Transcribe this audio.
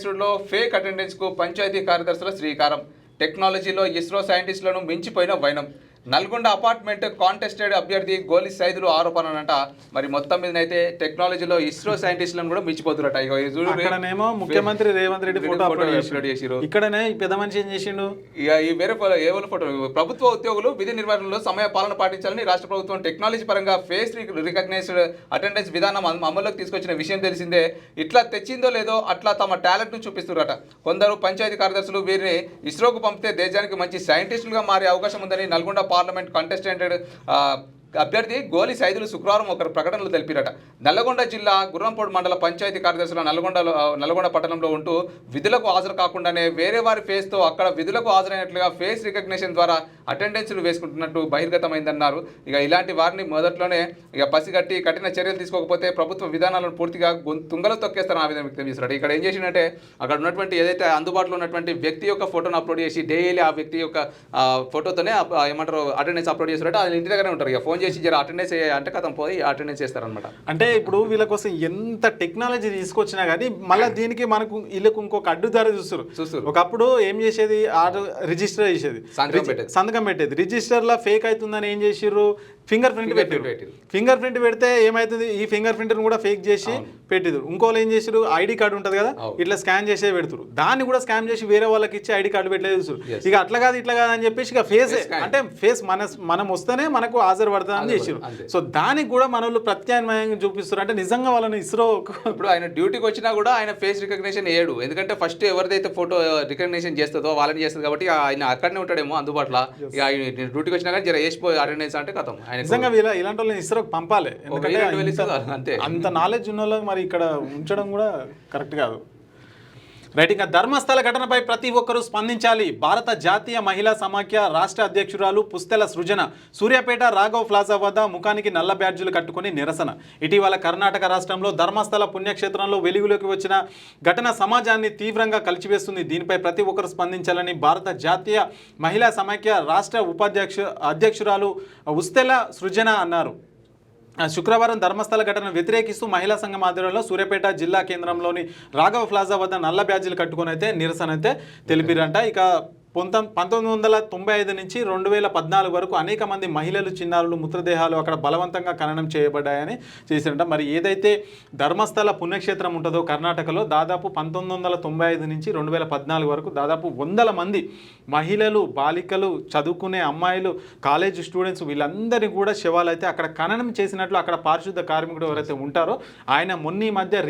రికగ్నైజ్డ్లో fake అటెండెన్స్కు panchayat కార్యదర్శుల శ్రీకారం. టెక్నాలజీలో ఇస్రో సైంటిస్టులను మించిపోయిన వైనం. నల్గొండ అపార్ట్మెంట్ కాంటెస్టెడ్ అభ్యర్థి గోలి సైదులు ఆరోపణనంట. మరి మొత్తం మీదనైతే టెక్నాలజీలో ఇస్రో సైంటిస్టులను కూడా మించిపోతున్నట. ఇక్కడనేమో ముఖ్యమంత్రి రేవంత్ రెడ్డి ఫోటో అప్లోడ్ చేసిరు. ఇక్కడనే ఈ పెద్ద మనిషి ఏం చేసిండు? ఇక ఈ వేరే ఏవో ఫోటో. ప్రభుత్వ ఉద్యోగులు విధి నిర్వహణలో సమయ పాలన పాటించాలని రాష్ట్ర ప్రభుత్వం టెక్నాలజీ పరంగా ఫేస్ రికగ్నైజ్డ్ అటెండెన్స్ విధానం అమల్లోకి తీసుకొచ్చిన విషయం తెలిసిందే. ఇట్లా తెచ్చిందో లేదో అట్లా తమ టాలెంట్ను చూపిస్తున్నారట. కొందరు పంచాయతీ కార్యదర్శులు వీరిని ఇస్రోకు పంపితే దేశానికి మంచి సైంటిస్టులుగా మారే అవకాశం ఉందని నల్గొండ పార్లమెంట్ కంటెస్టెంటెడ్ అభ్యర్థి గోలి సైదులు శుక్రవారం ఒక ప్రకటనలో తెలిపారట. నల్లగొండ జిల్లా గుర్రంపోడు మండల పంచాయతీ కార్యదర్శుల నల్గొండ పట్టణంలో ఉంటూ విధులకు హాజరు కాకుండానే వేరే వారి ఫేస్తో అక్కడ విధులకు హాజరైనట్లుగా ఫేస్ రికగ్నిషన్ ద్వారా అటెండెన్స్లు వేసుకుంటున్నట్టు బహిర్గతమైందన్నారు. ఇక ఇలాంటి వారిని మొదట్లోనే ఇక పసిగట్టి కఠిన చర్యలు తీసుకోకపోతే ప్రభుత్వ విధానాలను పూర్తిగా తుంగలో తొక్కేస్తారని ఆవేదన వ్యక్తం చేస్తున్నాడు. ఇక్కడ ఏం చేసిందంటే అక్కడ ఉన్నటువంటి ఏదైతే అందుబాటులో ఉన్నటువంటి వ్యక్తి యొక్క ఫోటోను అప్లోడ్ చేసి డైలీ ఆ వ్యక్తి యొక్క ఫోటోతోనే ఏమంటారు అటెండెన్స్ అప్లోడ్ చేస్తారంటే అది ఇంటి దగ్గరే ఉంటారు. ఇక ఫోన్ చేసి జర అటెండెన్స్ అంటే కథం పోయి అటెండెన్స్ చేస్తారనమాట. అంటే ఇప్పుడు వీళ్ళ కోసం ఎంత టెక్నాలజీ తీసుకొచ్చినా కానీ మళ్ళీ దీనికి మనకు వీళ్ళకు ఇంకొక అడ్డుదారి చూస్తారు. ఒకప్పుడు ఏం చేసేది రిజిస్టర్ చేసేది, సంతకం పెట్టేది. రిజిస్టర్లో ఫేక్ అవుతుందని ఏం చేసిర్రు? ఫింగర్ ప్రింట్ పెట్టారు. ఫింగర్ ప్రింట్ పెడితే ఏమవుతుంది? ఈ ఫింగర్ ప్రింట్ కూడా ఫేక్ చేసి పెట్టిరు. ఇంకోళ్ళు ఏం చేసారు? ఐడి కార్డు ఉంటుంది కదా, ఇట్లా స్కాన్ చేసే పెడతారు. దాన్ని కూడా స్కాన్ చేసి వేరే వాళ్ళకి ఇచ్చి ఐడి కార్డు పెట్టలేదు చూస్తారు. ఇక అట్లా కాదు ఇట్లా కాదు అని చెప్పేసి ఇక ఫేస్ అంటే ఫేస్ మనం వస్తేనే మనకు హాజరు పడుతుందని చేసారు. సో దానికి కూడా మన వాళ్ళు ప్రత్యామ్నాయంగా చూపిస్తారు. అంటే నిజంగా వాళ్ళని ఇస్రో ఇప్పుడు ఆయన డ్యూటీకి వచ్చినా కూడా ఆయన ఫేస్ రికగ్నిషన్ వేయడు. ఎందుకంటే ఫస్ట్ ఎవరిదైతే ఫోటో రికగ్నిషన్ చేస్తుందో వాళ్ళని చేస్తుంది కాబట్టి ఆయన అక్కడనే ఉంటాడేమో అందుబాటులో. ఇక ఆయన డ్యూటీకి వచ్చినా కానీ జర వేసిపోయి అటెండెన్స్ అంటే కథం. నిజంగా ఇలాంటి వాళ్ళని ఇస్రోకి పంపాలి. ఎందుకంటే అంత నాలెడ్జ్ ఉన్న వాళ్ళకి మరి ఇక్కడ ఉంచడం కూడా కరెక్ట్ కాదు. రైట్. ఇంకా ధర్మస్థల ఘటనపై ప్రతి ఒక్కరూ స్పందించాలి. భారత జాతీయ మహిళా సమాఖ్య రాష్ట్ర అధ్యక్షురాలు పుస్తెల సృజన సూర్యాపేట రాఘవ్ ప్లాజా వద్ద ముఖానికి నల్ల బ్యాడ్జీలు కట్టుకుని నిరసన. ఇటీవల కర్ణాటక రాష్ట్రంలో ధర్మస్థల పుణ్యక్షేత్రంలో వెలుగులోకి వచ్చిన ఘటన సమాజాన్ని తీవ్రంగా కలిచివేస్తుంది. దీనిపై ప్రతి ఒక్కరు స్పందించాలని భారత జాతీయ మహిళా సమాఖ్య రాష్ట్ర అధ్యక్షురాలు పుస్తెల సృజన అన్నారు. శుక్రవారం ధర్మస్థల ఘటన వ్యతిరేకిస్తూ మహిళా సంఘం ఆధ్వర్యంలో సూర్యాపేట జిల్లా కేంద్రంలోని రాఘవ ప్లాజా వద్ద నల్ల బ్యాడ్జీలు కట్టుకొని అయితే నిరసన అయితే తెలిపిరంట. ఇక 1995 నుంచి 2014 వరకు అనేక మంది మహిళలు, చిన్నారులు మృతదేహాలు అక్కడ బలవంతంగా ఖననం చేయబడ్డాయని చేసినట్ట. మరి ఏదైతే ధర్మస్థల పుణ్యక్షేత్రం ఉంటుందో కర్ణాటకలో దాదాపు 1995 నుంచి 2014 వరకు దాదాపు 100 మంది మహిళలు, బాలికలు, చదువుకునే అమ్మాయిలు, కాలేజ్ స్టూడెంట్స్ వీళ్ళందరినీ కూడా శవాలు అయితే అక్కడ ఖననం చేసినట్లు అక్కడ పారిశుద్ధ కార్మికుడు ఎవరైతే ఉంటారో ఆయన మొన్న ఈ మధ్య